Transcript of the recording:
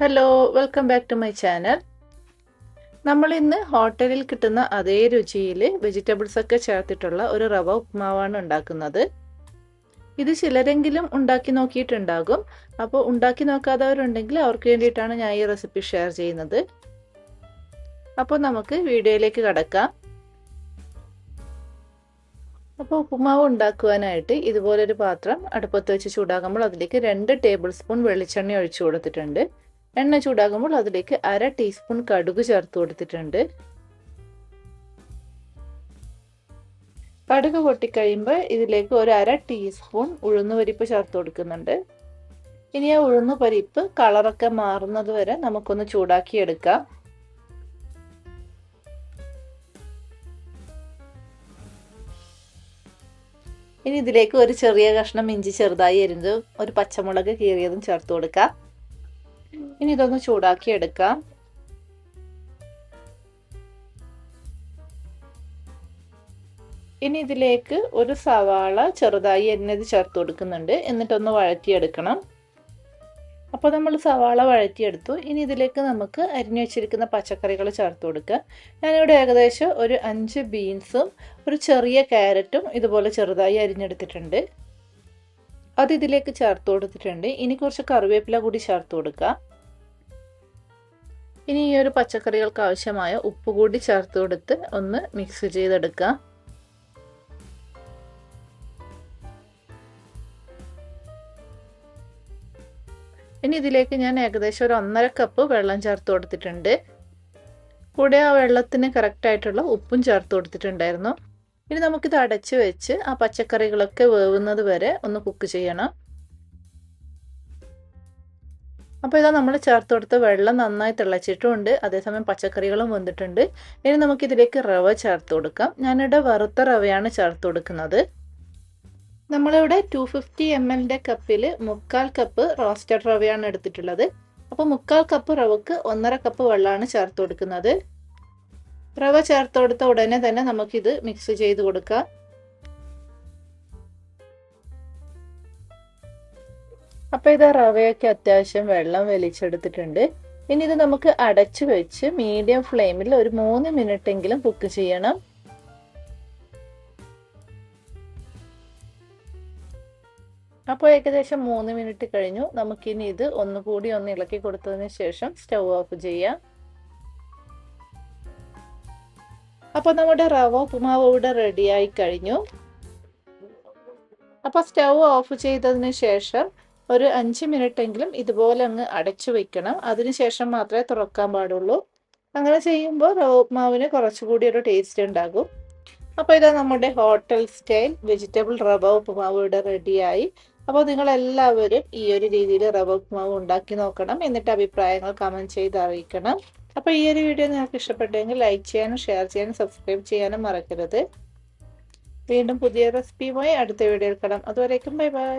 Hello, welcome back to my channel. നമ്മൾ ഇന്ന് ഹോട്ടലിൽ കിട്ടുന്ന അതേ രുചിയിൽ വെജിറ്റബിൾസ് ഒക്കെ ചേർത്തിട്ടുള്ള ഒരു റവ ഉപ്മാവാണ് ഉണ്ടാക്കുന്നത്. ഇത് ചിലരെങ്കിലും ഉണ്ടാക്കി നോക്കിയിട്ടുണ്ടാകും. അപ്പോൾ ഉണ്ടാക്കി നോക്കാത്തവരുണ്ടെങ്കിൽ അവർക്ക് വേണ്ടിയിട്ടാണ് ഞാൻ ഈ റെസിപ്പി ഷെയർ ചെയ്യുന്നത്. അപ്പോൾ നമുക്ക് വീഡിയോയിലേക്ക് കടക്കാം. അപ്പോൾ ഉപ്പുമാവ് ഉണ്ടാക്കുവാനായിട്ട് ഇതുപോലൊരു പാത്രം അടുപ്പത്ത് വെച്ച് ചൂടാകുമ്പോൾ അതിലേക്ക് 2 ടേബിൾ സ്പൂൺ വെളിച്ചെണ്ണ ഒഴിച്ചു കൊടുത്തിട്ടുണ്ട്. എണ്ണ ചൂടാകുമ്പോൾ അതിലേക്ക് 1/2 ടീസ്പൂൺ കടുക് ചേർത്ത് കൊടുത്തിട്ടുണ്ട്. കടുക് പൊട്ടിക്കഴിയുമ്പോൾ ഇതിലേക്ക് ഒരു 1/2 ടീസ്പൂൺ ഉഴുന്നുപരിപ്പ് ചേർത്ത് കൊടുക്കുന്നുണ്ട്. ഇനി ആ ഉഴുന്നുപരിപ്പ് കളറൊക്കെ മാറുന്നത് വരെ നമുക്കൊന്ന് ചൂടാക്കി എടുക്കാം. ഇനി ഇതിലേക്ക് ഒരു ചെറിയ കഷ്ണം ഇഞ്ചി ചെറുതായി അരിഞ്ഞതും ഒരു പച്ചമുളക് കീറിയതും ചേർത്ത് കൊടുക്കാം. ഇനി ഇതൊന്ന് ചൂടാക്കി എടുക്കാം. ഇനി ഇതിലേക്ക് ഒരു സവാള ചെറുതായി അരിഞ്ഞത് ചേർത്ത് കൊടുക്കുന്നുണ്ട്. എന്നിട്ടൊന്ന് വഴറ്റിയെടുക്കണം. അപ്പോൾ നമ്മൾ സവാള വഴറ്റിയെടുത്തു. ഇനി ഇതിലേക്ക് നമുക്ക് അരിഞ്ഞു വെച്ചിരിക്കുന്ന പച്ചക്കറികൾ ചേർത്ത് കൊടുക്കുക. ഞാനിവിടെ ഏകദേശം ഒരു 5 ബീൻസും ഒരു ചെറിയ ക്യാരറ്റും ഇതുപോലെ ചെറുതായി അരിഞ്ഞെടുത്തിട്ടുണ്ട്. അത് ഇതിലേക്ക് ചേർത്ത് കൊടുത്തിട്ടുണ്ട്. ഇനി കുറച്ച് കറിവേപ്പില കൂടി ചേർത്ത് കൊടുക്കുക. ഇനി ഈ ഒരു പച്ചക്കറികൾക്ക് ആവശ്യമായ ഉപ്പ് കൂടി ചേർത്ത് കൊടുത്ത് ഒന്ന് മിക്സ് ചെയ്തെടുക്കുക. ഇനി ഇതിലേക്ക് ഞാൻ ഏകദേശം ഒരു 1.5 കപ്പ് വെള്ളം ചേർത്ത് കൊടുത്തിട്ടുണ്ട്. കൂടെ ആ വെള്ളത്തിന് കറക്റ്റായിട്ടുള്ള ഉപ്പും ചേർത്ത് കൊടുത്തിട്ടുണ്ടായിരുന്നു. ഇനി നമുക്കിത് അടച്ചു വെച്ച് ആ പച്ചക്കറികളൊക്കെ വേവുന്നത് വരെ ഒന്ന് കുക്ക് ചെയ്യണം. അപ്പോൾ ഇതാ നമ്മൾ ചേർത്ത് കൊടുത്ത വെള്ളം നന്നായി തിളച്ചിട്ടുമുണ്ട്. അതേസമയം പച്ചക്കറികളും വെന്തിട്ടുണ്ട്. ഇനി നമുക്കിതിലേക്ക് റവ ചേർത്ത് കൊടുക്കാം. ഞാനിവിടെ വറുത്ത റവയാണ് ചേർത്ത് കൊടുക്കുന്നത്. നമ്മളിവിടെ 250 ml കപ്പിൽ 3/4 കപ്പ് റോസ്റ്റഡ് റവയാണ് എടുത്തിട്ടുള്ളത്. അപ്പോൾ 3/4 കപ്പ് റവക്ക് 1.5 കപ്പ് വെള്ളമാണ് ചേർത്ത് കൊടുക്കുന്നത്. റവ ചേർത്ത് കൊടുത്ത ഉടനെ തന്നെ നമുക്കിത് മിക്സ് ചെയ്ത് കൊടുക്കാം. അപ്പോൾ ഇത് റവയൊക്കെ അത്യാവശ്യം വെള്ളം വലിച്ചെടുത്തിട്ടുണ്ട്. ഇനി ഇത് നമുക്ക് അടച്ചു വെച്ച് മീഡിയം ഫ്ലെയിമിൽ ഒരു 3 മിനിറ്റ് എങ്കിലും കുക്ക് ചെയ്യണം. അപ്പോൾ ഏകദേശം 3 മിനിറ്റ് കഴിഞ്ഞു. നമുക്കിനി ഇത് ഒന്നുകൂടി ഒന്ന് ഇളക്കി കൊടുത്തതിന് ശേഷം സ്റ്റൗ ഓഫ് ചെയ്യാം. അപ്പോൾ നമ്മുടെ റവ ഉപ്പുമാവ് ഇവിടെ റെഡിയായി കഴിഞ്ഞു. അപ്പോൾ സ്റ്റൗ ഓഫ് ചെയ്തതിന് ശേഷം ഒരു 5 മിനിറ്റ് എങ്കിലും ഇതുപോലെ അങ്ങ് അടച്ചു വെക്കണം. അതിനുശേഷം മാത്രമേ തുറക്കാൻ പാടുള്ളൂ. അങ്ങനെ ചെയ്യുമ്പോൾ റവ ഉപ്പുമാവിന് കുറച്ചുകൂടി ഒരു ടേസ്റ്റ് ഉണ്ടാകും. അപ്പോൾ ഇതാ നമ്മുടെ ഹോട്ടൽ സ്റ്റൈൽ വെജിറ്റബിൾ റവ ഉപ്പുമാവ് ഇവിടെ റെഡിയായി. അപ്പോൾ നിങ്ങളെല്ലാവരും ഈ ഒരു രീതിയിൽ റവ ഉപ്പുമാവ് ഉണ്ടാക്കി നോക്കണം. എന്നിട്ട് അഭിപ്രായങ്ങൾ കമൻറ്റ് ചെയ്ത് അറിയിക്കണം. അപ്പോൾ ഈ ഒരു വീഡിയോ നിങ്ങൾക്ക് ഇഷ്ടപ്പെട്ടെങ്കിൽ ലൈക്ക് ചെയ്യാനും ഷെയർ ചെയ്യാനും സബ്സ്ക്രൈബ് ചെയ്യാനും മറക്കരുത്. വീണ്ടും പുതിയ റെസിപ്പിയുമായി അടുത്ത വീഡിയോയിൽ കാണാം. അതുവരേക്കും ബൈ ബൈ.